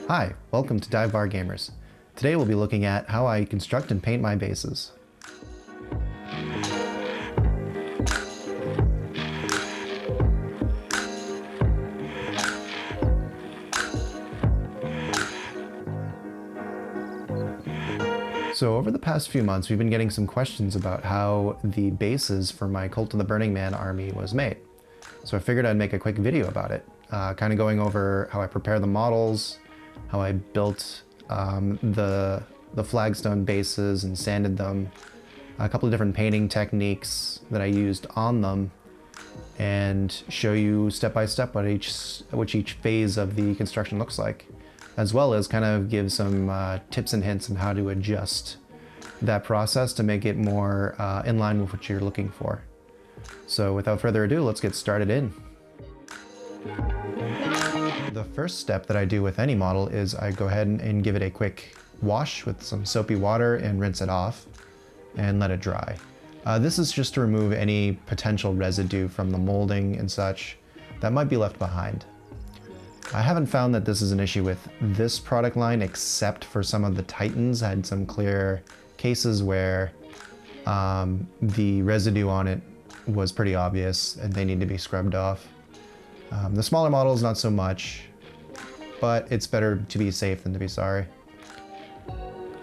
Hi, welcome to Dive Bar Gamers. Today we'll be looking at how I construct and paint my bases. So over the past few months, we've been getting some questions about how the bases for my Cult of the Burning Man army was made. So I figured I'd make a quick video about it, kind of going over how I prepare the models, how I built the Flagstone bases and sanded them, a couple of different painting techniques that I used on them, and show you step by step what each phase of the construction looks like, as well as kind of give some tips and hints on how to adjust that process to make it more in line with what you're looking for. So without further ado, let's get started in. The first step that I do with any model is I go ahead and give it a quick wash with some soapy water and rinse it off and let it dry. This is just to remove any potential residue from the molding and such that might be left behind. I haven't found that this is an issue with this product line, except for some of the Titans. I had some clear cases where the residue on it was pretty obvious and they need to be scrubbed off. The smaller models, not so much, but it's better to be safe than to be sorry.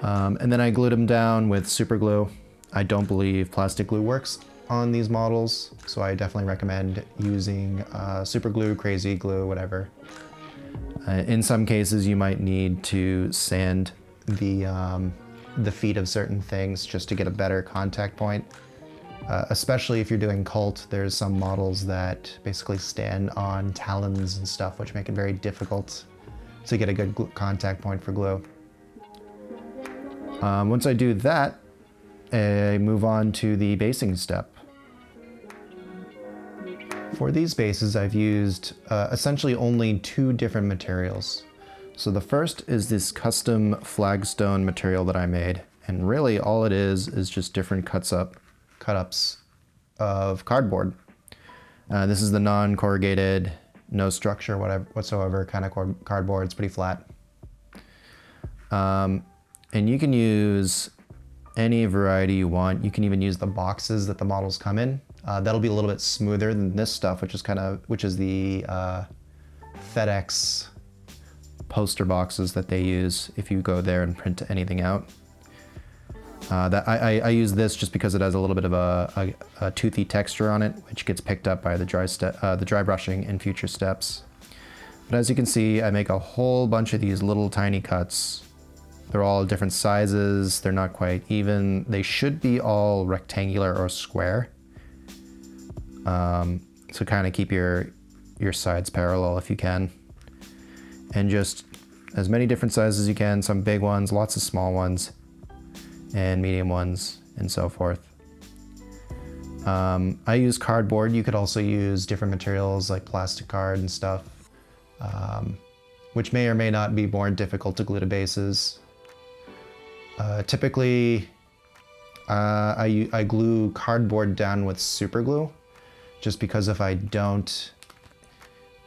And then I glued them down with super glue. I don't believe plastic glue works on these models, so I definitely recommend using super glue, crazy glue, whatever. In some cases, you might need to sand the feet of certain things just to get a better contact point. Especially if you're doing Cult, there's some models that basically stand on talons and stuff, which make it very difficult to get a good contact point for glue. Once I do that, I move on to the basing step. For these bases, I've used essentially only two different materials. So the first is this custom Flagstone material that I made, and really all it is just different cut-ups of cardboard. This is the non-corrugated, no structure whatsoever kind of cardboard. It's pretty flat. And you can use any variety you want. You can even use the boxes that the models come in. That'll be a little bit smoother than this stuff, which is the FedEx poster boxes that they use if you go there and print anything out. I use this just because it has a little bit of a toothy texture on it, which gets picked up by the dry brushing in future steps. But as you can see, I make a whole bunch of these little tiny cuts. They're all different sizes. They're not quite even. They should be all rectangular or square. So kind of keep your sides parallel if you can. And just as many different sizes as you can, some big ones, lots of small ones, and medium ones, and so forth. I use cardboard. You could also use different materials like plastic card and stuff, which may or may not be more difficult to glue to bases. Typically, I glue cardboard down with super glue, just because if I don't,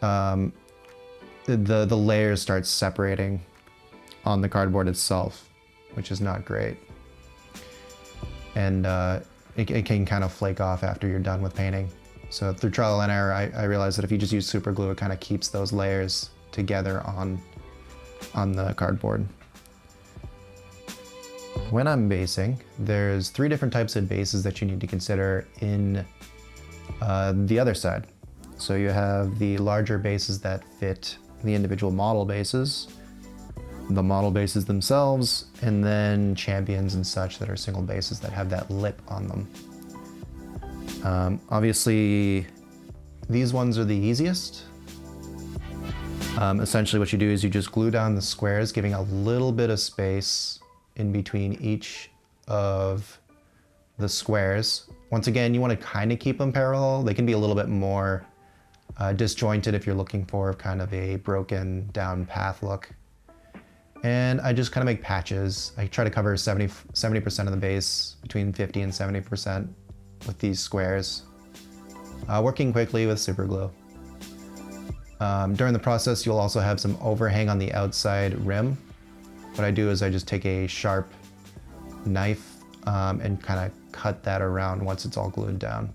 the layers start separating on the cardboard itself, which is not great. And it can kind of flake off after you're done with painting. So through trial and error, I realized that if you just use super glue, it kind of keeps those layers together on the cardboard. When I'm basing, there's three different types of bases that you need to consider in the other side. So you have the larger bases that fit the individual model bases, the model bases themselves, and then champions and such that are single bases that have that lip on them. Obviously, these ones are the easiest. Essentially what you do is you just glue down the squares, giving a little bit of space in between each of the squares. Once again, you want to kind of keep them parallel. They can be a little bit more disjointed if you're looking for kind of a broken down path look. And I just kind of make patches. I try to cover 70% of the base, between 50 and 70% with these squares, working quickly with super glue. During the process, you'll also have some overhang on the outside rim. What I do is I just take a sharp knife and kind of cut that around once it's all glued down.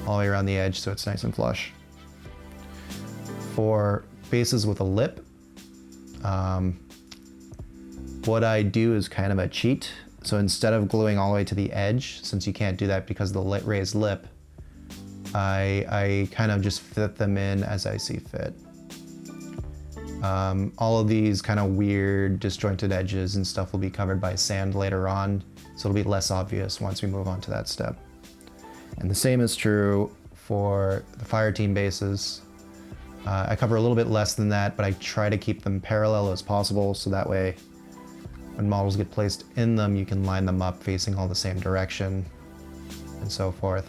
All the way around the edge so it's nice and flush. For bases with a lip, what I do is kind of a cheat. So instead of gluing all the way to the edge, since you can't do that because of the raised lip, I kind of just fit them in as I see fit. All of these kind of weird disjointed edges and stuff will be covered by sand later on, so it'll be less obvious once we move on to that step. And the same is true for the fire team bases. I cover a little bit less than that, but I try to keep them parallel as possible, so that way when models get placed in them, you can line them up facing all the same direction and so forth.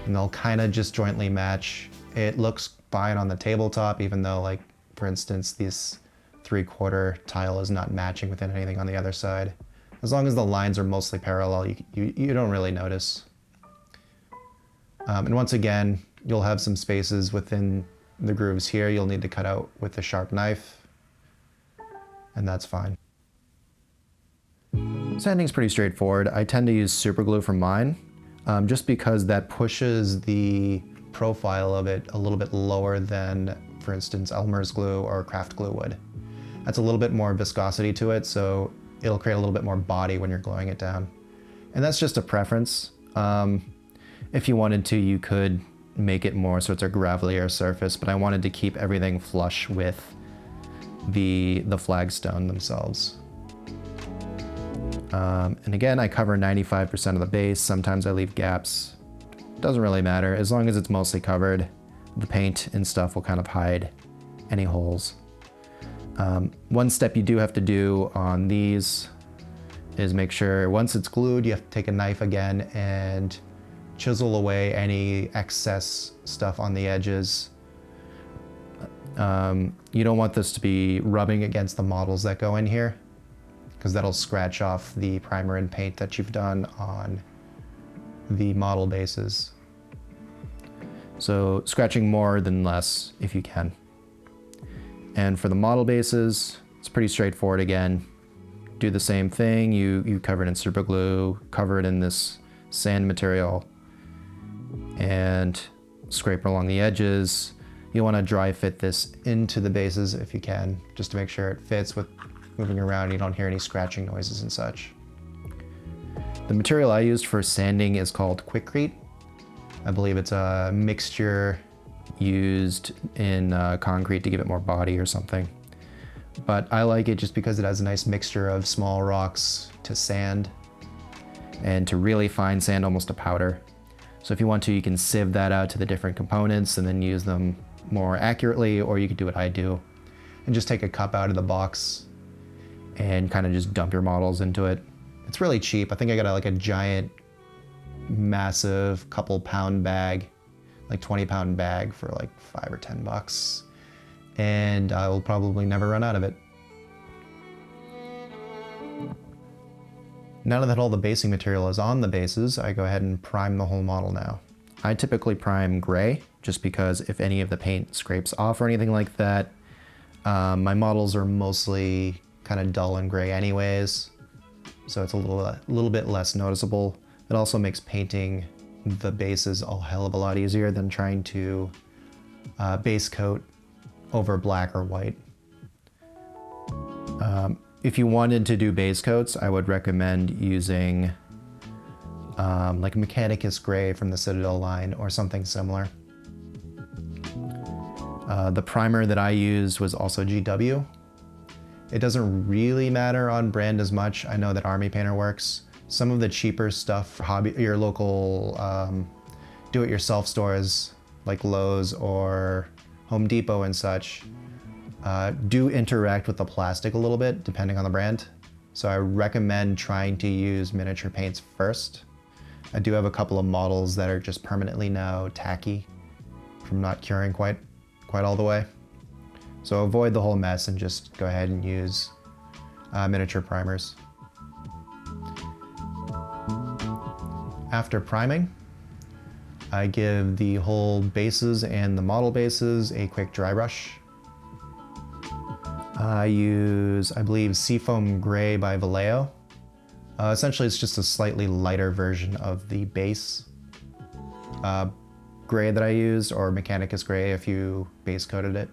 And they'll kind of just jointly match. It looks fine on the tabletop, even though, like, for instance, this 3/4 tile is not matching with anything on the other side. As long as the lines are mostly parallel, you don't really notice. And once again, you'll have some spaces within the grooves here you'll need to cut out with a sharp knife, and that's fine. Sanding's pretty straightforward. I tend to use super glue for mine, just because that pushes the profile of it a little bit lower than, for instance, Elmer's glue or craft glue would. That's a little bit more viscosity to it, so it'll create a little bit more body when you're gluing it down. And that's just a preference. If you wanted to, you could make it more so it's a gravelier surface, but I wanted to keep everything flush with the flagstone themselves. And again, I cover 95% of the base. Sometimes I leave gaps. Doesn't really matter. As long as it's mostly covered, the paint and stuff will kind of hide any holes. One step you do have to do on these is make sure once it's glued, you have to take a knife again and chisel away any excess stuff on the edges. You don't want this to be rubbing against the models that go in here, because that'll scratch off the primer and paint that you've done on the model bases. So scratching more than less if you can. And for the model bases, it's pretty straightforward again. Do the same thing, you cover it in super glue, cover it in this sand material, and scrape along the edges. You want to dry fit this into the bases if you can, just to make sure it fits with moving around, you don't hear any scratching noises and such. The material I used for sanding is called Quikrete. I believe it's a mixture used in concrete to give it more body or something. But I like it just because it has a nice mixture of small rocks to sand and to really fine sand, almost a powder. So if you want to, you can sieve that out to the different components and then use them more accurately, or you could do what I do and just take a cup out of the box and kind of just dump your models into it. It's really cheap. I think I got like a giant, massive couple pound bag, like 20-pound bag for like $5 or $10. And I will probably never run out of it. Now that all the basing material is on the bases, I go ahead and prime the whole model now. I typically prime gray, just because if any of the paint scrapes off or anything like that, my models are mostly kind of dull and gray anyways, so it's a little bit less noticeable. It also makes painting the bases a hell of a lot easier than trying to base coat over black or white. If you wanted to do base coats, I would recommend using like Mechanicus Gray from the Citadel line or something similar. The primer that I used was also GW. It doesn't really matter on brand as much. I know that Army Painter works. Some of the cheaper stuff for your local do-it-yourself stores like Lowe's or Home Depot and such do interact with the plastic a little bit depending on the brand. So I recommend trying to use miniature paints first. I do have a couple of models that are just permanently now tacky from not curing quite all the way. So avoid the whole mess and just go ahead and use miniature primers. After priming, I give the whole bases and the model bases a quick dry brush. I use, I believe, Seafoam Gray by Vallejo. Essentially, it's just a slightly lighter version of the base gray that I used, or Mechanicus Gray if you base coated it.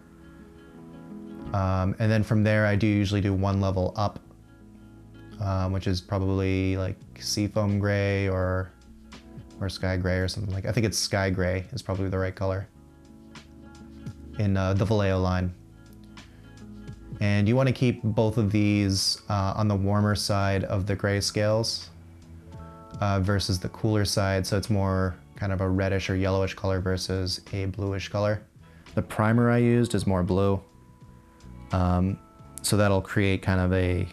And then from there, I usually do one level up, which is probably like Seafoam Gray or Sky Gray or something like that. I think it's Sky Gray is probably the right color in the Vallejo line. And you want to keep both of these on the warmer side of the gray scales versus the cooler side, so it's more kind of a reddish or yellowish color versus a bluish color. The primer I used is more blue, so that'll create kind of a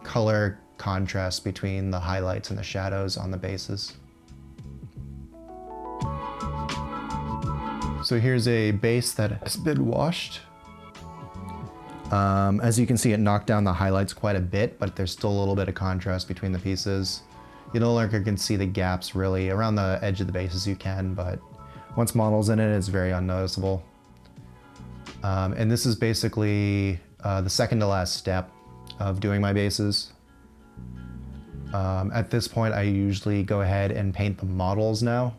color contrast between the highlights and the shadows on the bases. So here's a base that has been washed. As you can see, it knocked down the highlights quite a bit, but there's still a little bit of contrast between the pieces. You no longer can see the gaps really. Around the edge of the bases you can, but once model's in it, it's very unnoticeable. And this is basically the second to last step of doing my bases. At this point, I usually go ahead and paint the models now.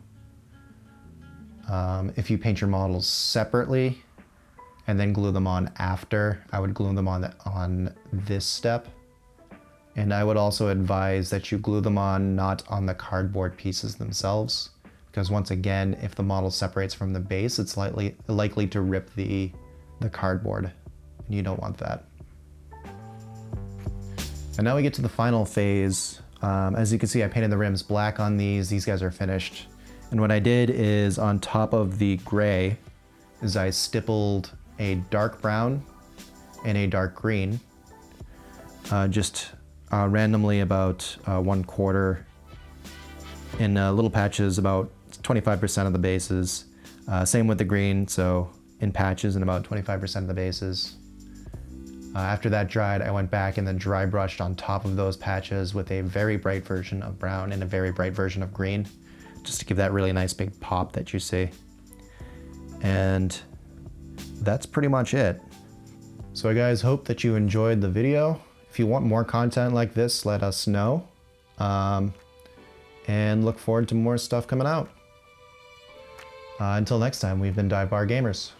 If you paint your models separately, and then glue them on after, I would glue them on this step. And I would also advise that you glue them on not on the cardboard pieces themselves, because once again, if the model separates from the base, it's likely to rip the cardboard, and you don't want that. And now we get to the final phase. As you can see, I painted the rims black on these. These guys are finished. And what I did is on top of the gray is I stippled a dark brown and a dark green, just randomly about 1/4 in little patches, about 25% of the bases. Same with the green, so in patches in about 25% of the bases. After that dried, I went back and then dry brushed on top of those patches with a very bright version of brown and a very bright version of green, just to give that really nice big pop that you see. And that's pretty much it. So I guys hope that you enjoyed the video. If you want more content like this, let us know. And look forward to more stuff coming out. Until next time, we've been Dive Bar Gamers.